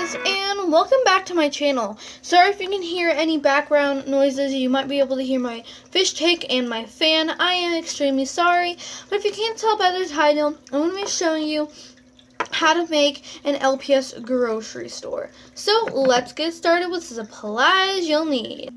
guys, and welcome back to my channel. Sorry if you can hear any background noises. You might be able to hear my fish tank and my fan. I am extremely sorry, but if you can't tell by the title, I'm going to be showing you how to make an LPS grocery store. So let's get started with the supplies you'll need.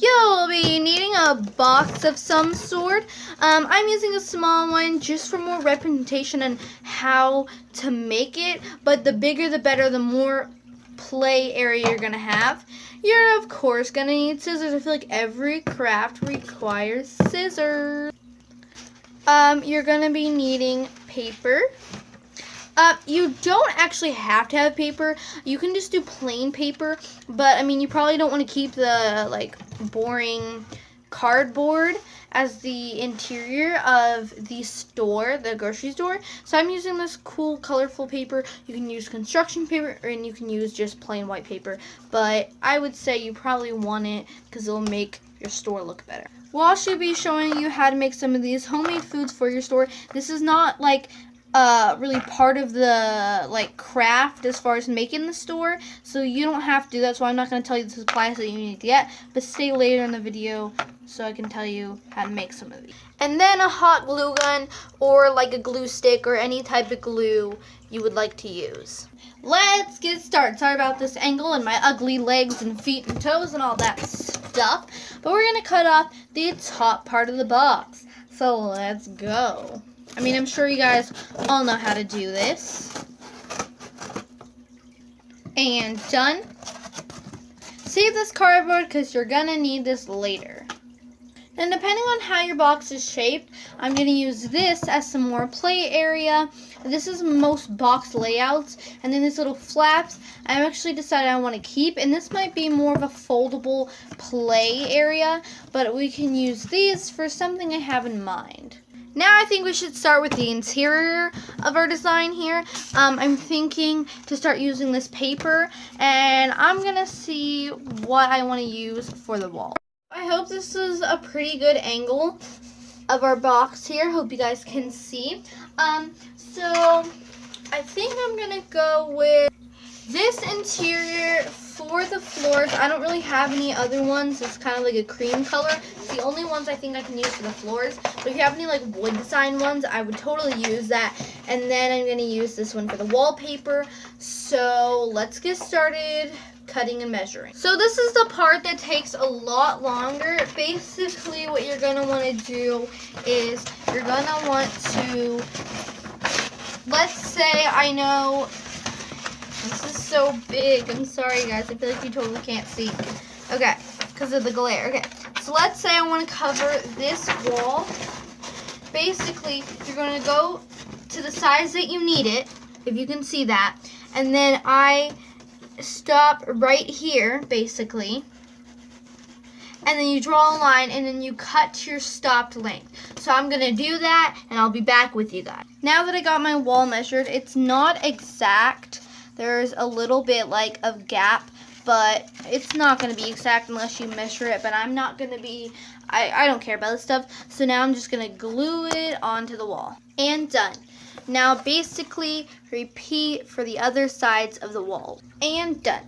You'll be needing a box of some sort. I'm using a small one just for more representation and how to make it, but the bigger the better, the more play area you're going to have. You're of course going to need scissors. I feel like every craft requires scissors. You're going to be needing paper. You don't actually have to have paper. You can just do plain paper, but I mean, you probably don't want to keep the boring cardboard as the interior of the store, the grocery store. So I'm using this cool, colorful paper. You can use construction paper, and you can use just plain white paper, but I would say you probably want it because it'll make your store look better. Well, I should be showing you how to make some of these homemade foods for your store. This is not really part of the craft as far as making the store, so you don't have to do that. So I'm not going to tell you the supplies that you need to get, but stay later in the video so I can tell you how to make some of these. And then a hot glue gun or a glue stick or any type of glue you would like to use. Let's get started. Sorry about this angle and my ugly legs and feet and toes and all that stuff, but we're going to cut off the top part of the box. So let's go. I mean, I'm sure you guys all know how to do this. And done. Save this cardboard because you're going to need this later. And depending on how your box is shaped, I'm going to use this as some more play area. This is most box layouts. And then these little flaps, I've actually decided I want to keep. And this might be more of a foldable play area, but we can use these for something I have in mind. Now I think we should start with the interior of our design here. I'm thinking to start using this paper, and I'm going to see what I want to use for the wall. I hope this is a pretty good angle of our box here. Hope you guys can see. So I think I'm going to go with this interior for the floors. I don't really have any other ones. It's kind of like a cream color. It's the only ones I think I can use for the floors. But if you have any wood design ones, I would totally use that. And then I'm going to use this one for the wallpaper. So let's get started cutting and measuring. So this is the part that takes a lot longer. Basically what you're going to want to do is you're going to want to, let's say I know this is so big. I'm sorry, guys. I feel like you totally can't see. Okay, because of the glare. Okay, so let's say I want to cover this wall. Basically, you're going to go to the size that you need it, if you can see that. And then I stop right here, basically. And then you draw a line, and then you cut to your stopped length. So I'm going to do that, and I'll be back with you guys. Now that I got my wall measured, it's not exact. There's a little bit of gap, but it's not going to be exact unless you measure it. But I'm not going to be, I don't care about this stuff. So now I'm just going to glue it onto the wall. And done. Now basically repeat for the other sides of the wall. And done.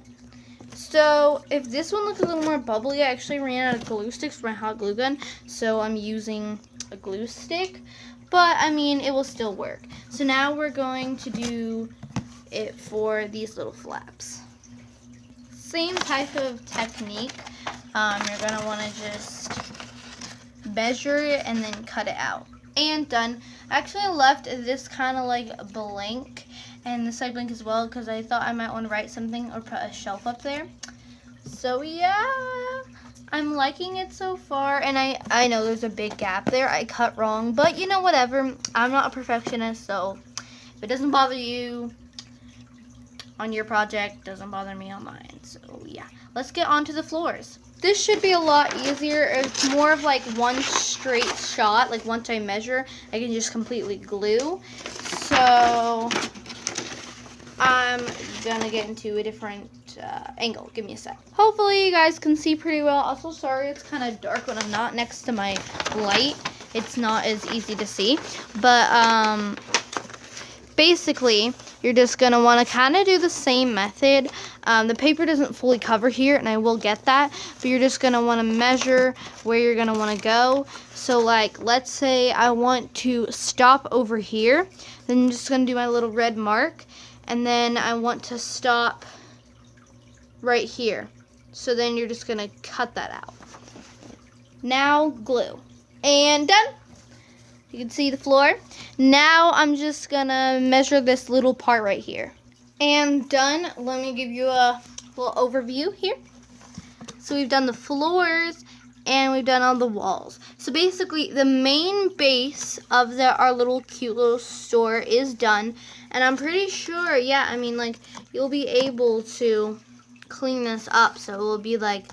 So if this one looks a little more bubbly, I actually ran out of glue sticks for my hot glue gun. So I'm using a glue stick. But I mean, it will still work. So now we're going to do it for these little flaps. Same type of technique. You're going to want to just measure it and then cut it out. And done. Actually, I left this kind of blank and this side blank as well because I thought I might want to write something or put a shelf up there. So yeah, I'm liking it so far, and I know there's a big gap there. I cut wrong, but you know, whatever. I'm not a perfectionist, so if it doesn't bother you on your project, doesn't bother me on mine. So yeah, let's get on to the floors. This should be a lot easier. It's more of one straight shot. Once I measure, I can just completely glue. So I'm gonna get into a different angle. Give me a sec. Hopefully you guys can see pretty well. Also, sorry it's kind of dark when I'm not next to my light. It's not as easy to see, but basically, you're just going to want to kind of do the same method. The paper doesn't fully cover here, and I will get that, but you're just going to want to measure where you're going to want to go. So, like, let's say I want to stop over here. Then I'm just going to do my little red mark, and then I want to stop right here. So then you're just going to cut that out. Now, glue. And done. You can see the floor. Now I'm just gonna measure this little part right here. And done. Let me give you a little overview here. So we've done the floors and we've done all the walls. So basically the main base of our little cute little store is done. And I'm pretty sure, yeah, I mean, like, you'll be able to clean this up so it will be like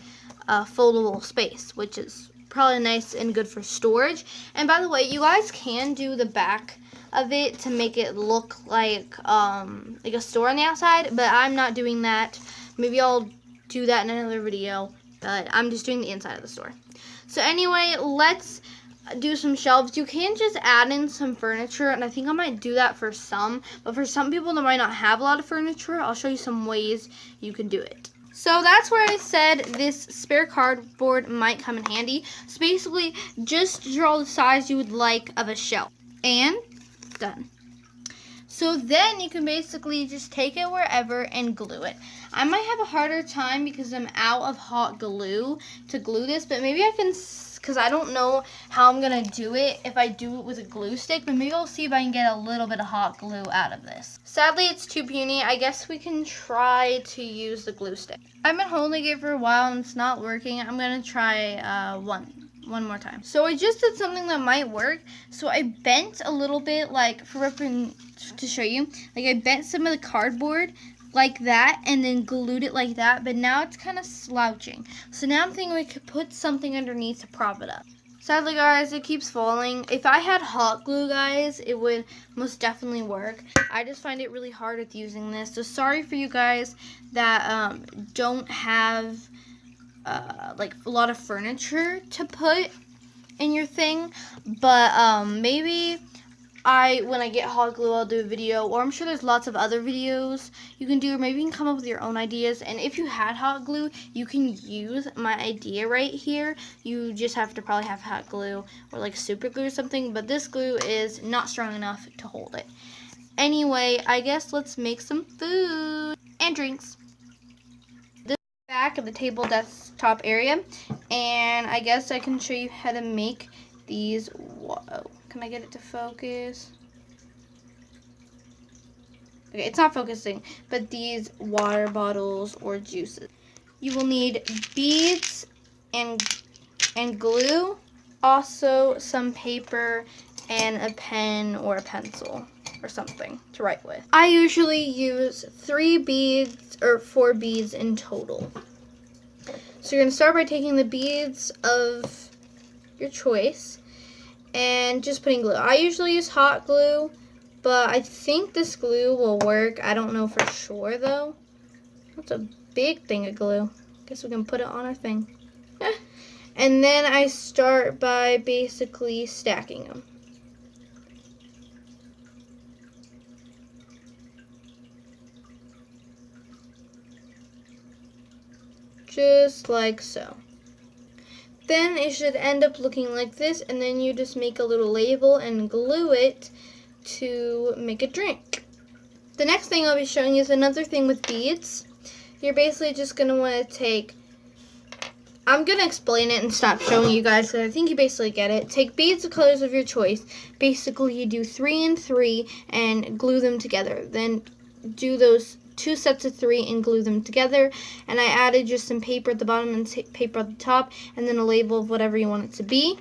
a foldable space, which is probably nice and good for storage. And by the way, you guys can do the back of it to make it look like a store on the outside, but I'm not doing that. Maybe I'll do that in another video, but I'm just doing the inside of the store. So anyway, let's do some shelves. You can just add in some furniture, and I think I might do that for some, but for some people that might not have a lot of furniture, I'll show you some ways you can do it. So that's where I said this spare cardboard might come in handy. So basically, just draw the size you would like of a shelf. And done. So then you can basically just take it wherever and glue it. I might have a harder time because I'm out of hot glue to glue this, but maybe I can, because I don't know how I'm going to do it if I do it with a glue stick, but maybe I'll see if I can get a little bit of hot glue out of this. Sadly, it's too puny. I guess we can try to use the glue stick. I've been holding it for a while and it's not working. I'm going to try one more time. So I just did something that might work. So I bent a little bit, like, for reference to show you, like I bent some of the cardboard like that and then glued it like that, but now it's kind of slouching. So now I'm thinking we could put something underneath to prop it up. Sadly, guys, it keeps falling. If I had hot glue, guys, it would most definitely work. I just find it really hard with using this. So sorry for you guys that don't have like a lot of furniture to put in your thing, but maybe when I get hot glue, I'll do a video, or I'm sure there's lots of other videos you can do, or maybe you can come up with your own ideas. And if you had hot glue, you can use my idea right here. You just have to probably have hot glue or like super glue or something, but this glue is not strong enough to hold it. Anyway, I guess let's make some food and drinks. This is the back of the table desktop area, and I guess I can show you how to make these. Whoa. Can I get it to focus? Okay, it's not focusing, but these water bottles or juices. You will need beads and glue, also some paper and a pen or a pencil or something to write with. I usually use 3 beads or 4 beads in total. So you're going to start by taking the beads of your choice and just putting glue. I usually use hot glue, but I think this glue will work. I don't know for sure though. That's a big thing of glue. Guess we can put it on our thing. And then I start by basically stacking them. Just like so. Then it should end up looking like this, and then you just make a little label and glue it to make a drink. The next thing I'll be showing you is another thing with beads. You're basically just going to want to take, I'm going to explain it and stop showing you guys because I think you basically get it. Take beads of colors of your choice. Basically you do 3 and 3 and glue them together. Then do those 2 sets of 3 and glue them together. And I added just some paper at the bottom and paper at the top, and then a label of whatever you want it to be.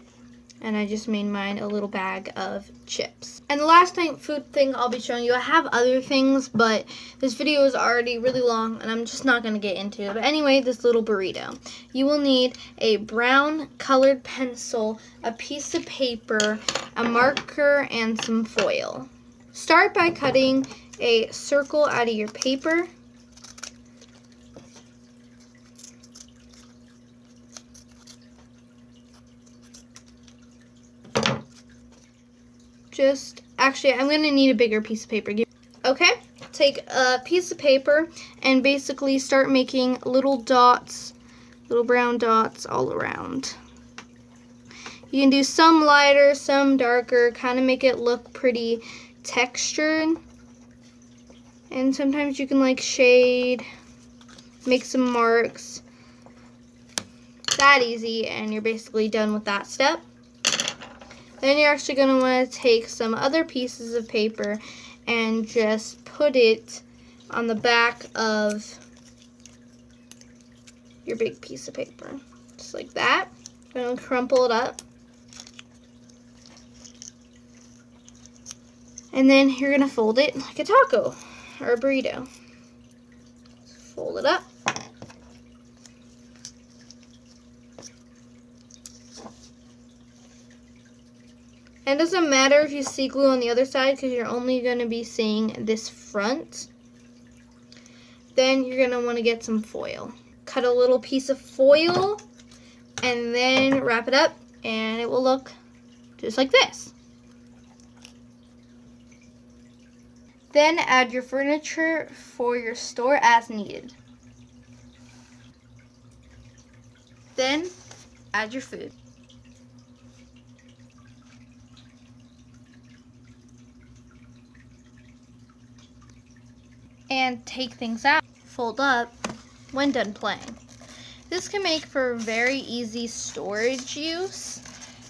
And I just made mine a little bag of chips. And the last food thing I'll be showing you, I have other things, but this video is already really long and I'm just not going to get into it. But anyway, this little burrito. You will need a brown colored pencil, a piece of paper, a marker, and some foil. Start by cutting a circle out of your paper. Actually, I'm going to need a bigger piece of paper. Okay, take a piece of paper and basically start making little dots, little brown dots all around. You can do some lighter, some darker, kind of make it look pretty textured. And sometimes you can like shade, make some marks. That easy, and you're basically done with that step. Then you're actually going to want to take some other pieces of paper and just put it on the back of your big piece of paper. Just like that. I'm going to crumple it up. And then you're going to fold it like a taco or a burrito. Fold it up. And it doesn't matter if you see glue on the other side because you're only going to be seeing this front. Then you're going to want to get some foil. Cut a little piece of foil and then wrap it up and it will look just like this. Then add your furniture for your store as needed. Then add your food. And take things out, fold up when done playing. This can make for very easy storage use,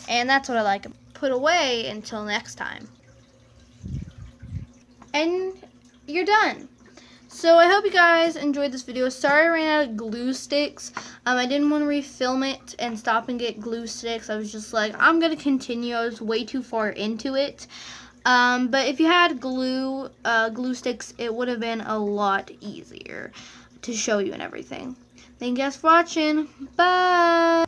and that's what I like. Put away until next time. And you're done. So I hope you guys enjoyed this video. Sorry I ran out of glue sticks. I didn't want to refilm it and stop and get glue sticks. I was just like, I'm going to continue. I was way too far into it. But if you had glue sticks, it would have been a lot easier to show you and everything. Thank you guys for watching. Bye!